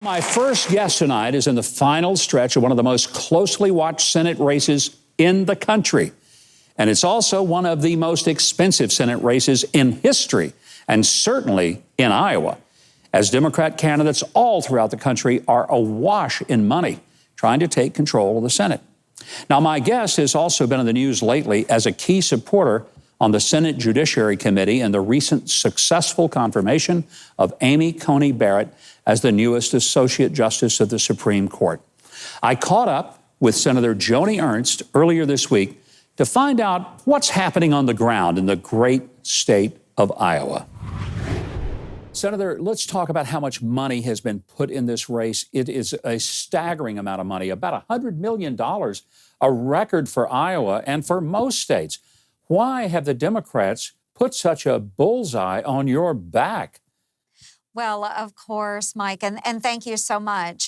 My first guest tonight is in the final stretch of one of the most closely watched Senate races in the country. And it's also one of the most expensive Senate races in history, and certainly in Iowa, as Democrat candidates all throughout the country are awash in money trying to take control of the Senate. Now, my guest has also been in the news lately as a key supporter on the Senate Judiciary Committee in the recent successful confirmation of Amy Coney Barrett as the newest Associate Justice of the Supreme Court. I caught up with Senator Joni Ernst earlier this week to find out what's happening on the ground in the great state of Iowa. Senator, let's talk about how much money has been put in this race. It is a staggering amount of money, about $100 million, a record for Iowa and for most states. Why have the Democrats put such a bullseye on your back? Well, of course, Mike, and thank you so much.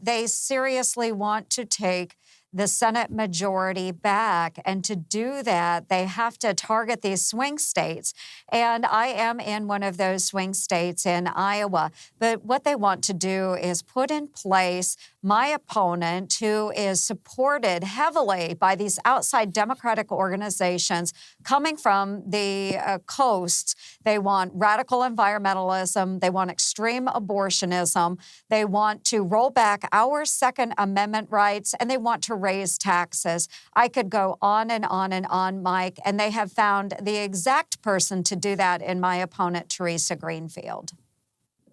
They seriously want to take the Senate majority back. And to do that, they have to target these swing states. And I am in one of those swing states in Iowa. But what they want to do is put in place my opponent, who is supported heavily by these outside Democratic organizations coming from the coasts. They want radical environmentalism. They want extreme abortionism. They want to roll back our Second Amendment rights, and they want to raise taxes. I could go on and on and on, Mike, and they have found the exact person to do that in my opponent, Teresa Greenfield.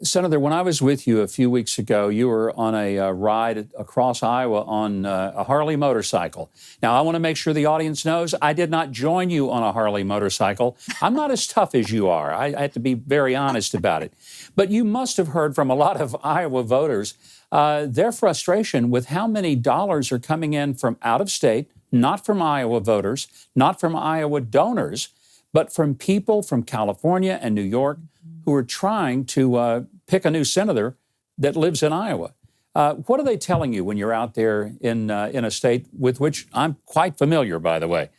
Senator, when I was with you a few weeks ago, you were on a ride across Iowa on a Harley motorcycle. Now, I want to make sure the audience knows I did not join you on a Harley motorcycle. I'm not as tough as you are. I have to be very honest about it. But you must have heard from a lot of Iowa voters their frustration with how many dollars are coming in from out of state, not from Iowa voters, not from Iowa donors, but from people from California and New York who are trying to pick a new senator that lives in Iowa. What are they telling you when you're out there in a state with which I'm quite familiar, by the way?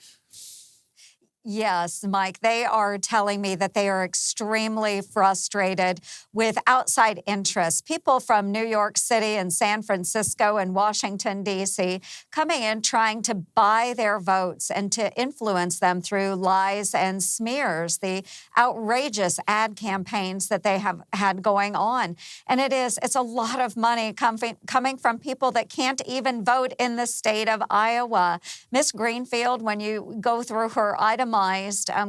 Yes, Mike, they are telling me that they are extremely frustrated with outside interests. People from New York City and San Francisco and Washington, D.C., coming in trying to buy their votes and to influence them through lies and smears, the outrageous ad campaigns that they have had going on. And it's a lot of money coming from people that can't even vote in the state of Iowa. Miss Greenfield, when you go through her itemized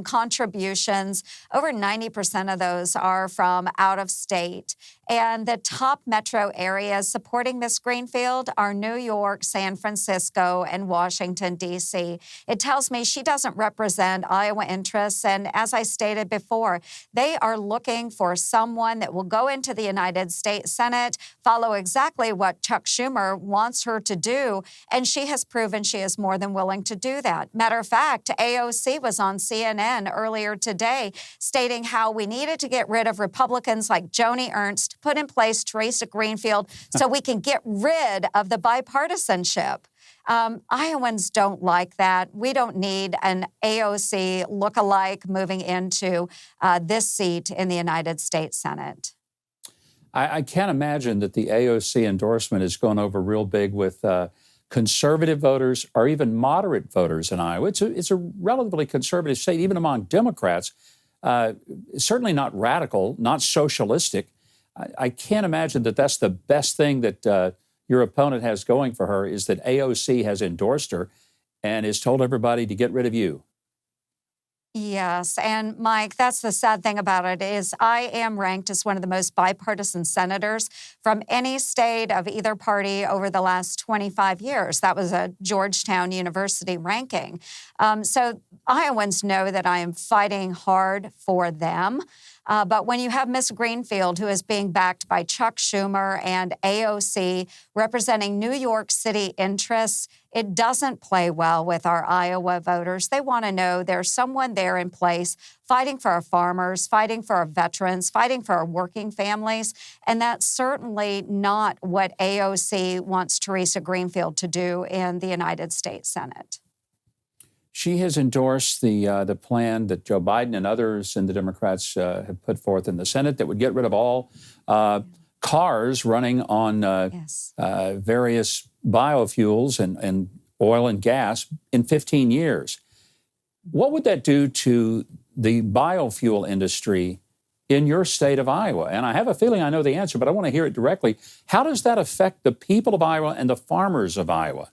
contributions, over 90% of those are from out of state. And the top metro areas supporting Miss Greenfield are New York, San Francisco, and Washington, D.C. It tells me she doesn't represent Iowa interests. And as I stated before, they are looking for someone that will go into the United States Senate, follow exactly what Chuck Schumer wants her to do. And she has proven she is more than willing to do that. Matter of fact, AOC was on CNN earlier today stating how we needed to get rid of Republicans like Joni Ernst, put in place Teresa Greenfield, so we can get rid of the bipartisanship. Iowans don't like that. We don't need an AOC look-alike moving into this seat in the United States Senate. I can't imagine that the AOC endorsement is going over real big with conservative voters or even moderate voters in Iowa. It's a relatively conservative state, even among Democrats. Certainly not radical, not socialistic. I can't imagine that that's the best thing that your opponent has going for her, is that AOC has endorsed her and has told everybody to get rid of you. Yes, and Mike, that's the sad thing about it, is I am ranked as one of the most bipartisan senators from any state of either party over the last 25 years. That was a Georgetown University ranking. So Iowans know that I am fighting hard for them. But when you have Miss Greenfield, who is being backed by Chuck Schumer and AOC, representing New York City interests, it doesn't play well with our Iowa voters. They want to know there's someone there in place fighting for our farmers, fighting for our veterans, fighting for our working families. And that's certainly not what AOC wants Teresa Greenfield to do in the United States Senate. She has endorsed the plan that Joe Biden and others and the Democrats have put forth in the Senate that would get rid of all cars running on various biofuels and oil and gas in 15 years. What would that do to the biofuel industry in your state of Iowa? And I have a feeling I know the answer, but I want to hear it directly. How does that affect the people of Iowa and the farmers of Iowa?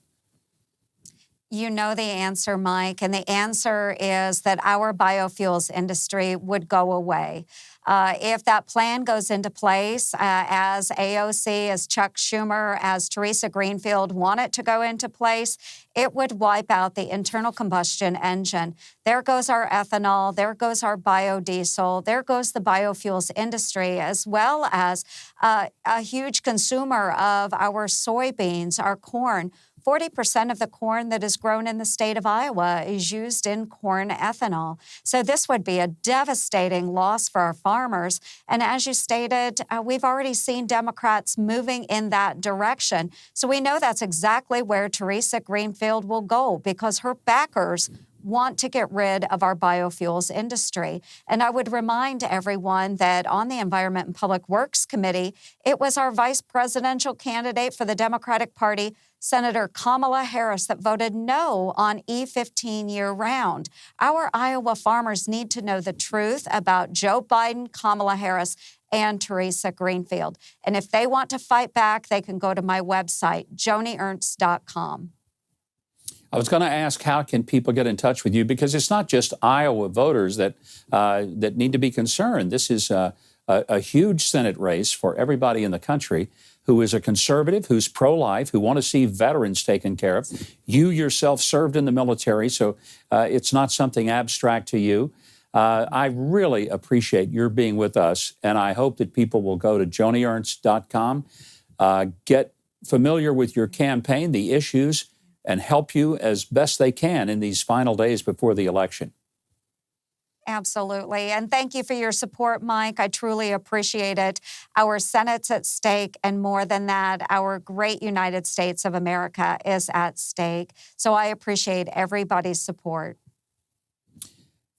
You know the answer, Mike, and the answer is that our biofuels industry would go away. If that plan goes into place, as AOC, as Chuck Schumer, as Teresa Greenfield want it to go into place, it would wipe out the internal combustion engine. There goes our ethanol, there goes our biodiesel, there goes the biofuels industry, as well as a huge consumer of our soybeans, our corn. 40% of the corn that is grown in the state of Iowa is used in corn ethanol. So this would be a devastating loss for our farmers. And as you stated, we've already seen Democrats moving in that direction. So we know that's exactly where Teresa Greenfield will go, because her backers want to get rid of our biofuels industry. And I would remind everyone that on the Environment and Public Works Committee, it was our vice presidential candidate for the Democratic Party, Senator Kamala Harris, that voted no on E15 year-round. Our Iowa farmers need to know the truth about Joe Biden, Kamala Harris, and Teresa Greenfield. And if they want to fight back, they can go to my website, joniernst.com. I was going to ask, how can people get in touch with you? Because it's not just Iowa voters that need to be concerned. This is a huge Senate race for everybody in the country who is a conservative, who's pro-life, who want to see veterans taken care of. You yourself served in the military, so it's not something abstract to you. I really appreciate your being with us, and I hope that people will go to joniernst.com, get familiar with your campaign, the issues, and help you as best they can in these final days before the election. Absolutely. And thank you for your support, Mike. I truly appreciate it. Our Senate's at stake, and more than that, our great United States of America is at stake. So I appreciate everybody's support.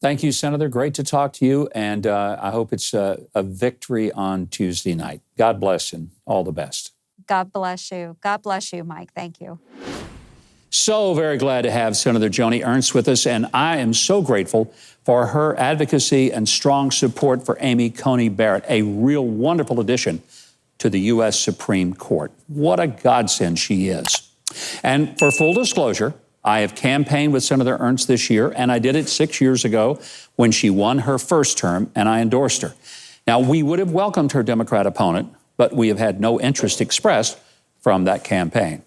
Thank you, Senator. Great to talk to you, and I hope it's a victory on Tuesday night. God bless and all the best. God bless you. God bless you, Mike. Thank you. So very glad to have Senator Joni Ernst with us, and I am so grateful for her advocacy and strong support for Amy Coney Barrett, a real wonderful addition to the U.S. Supreme Court. What a godsend she is. And for full disclosure, I have campaigned with Senator Ernst this year, and I did it 6 years ago when she won her first term, and I endorsed her. Now, we would have welcomed her Democrat opponent, but we have had no interest expressed from that campaign.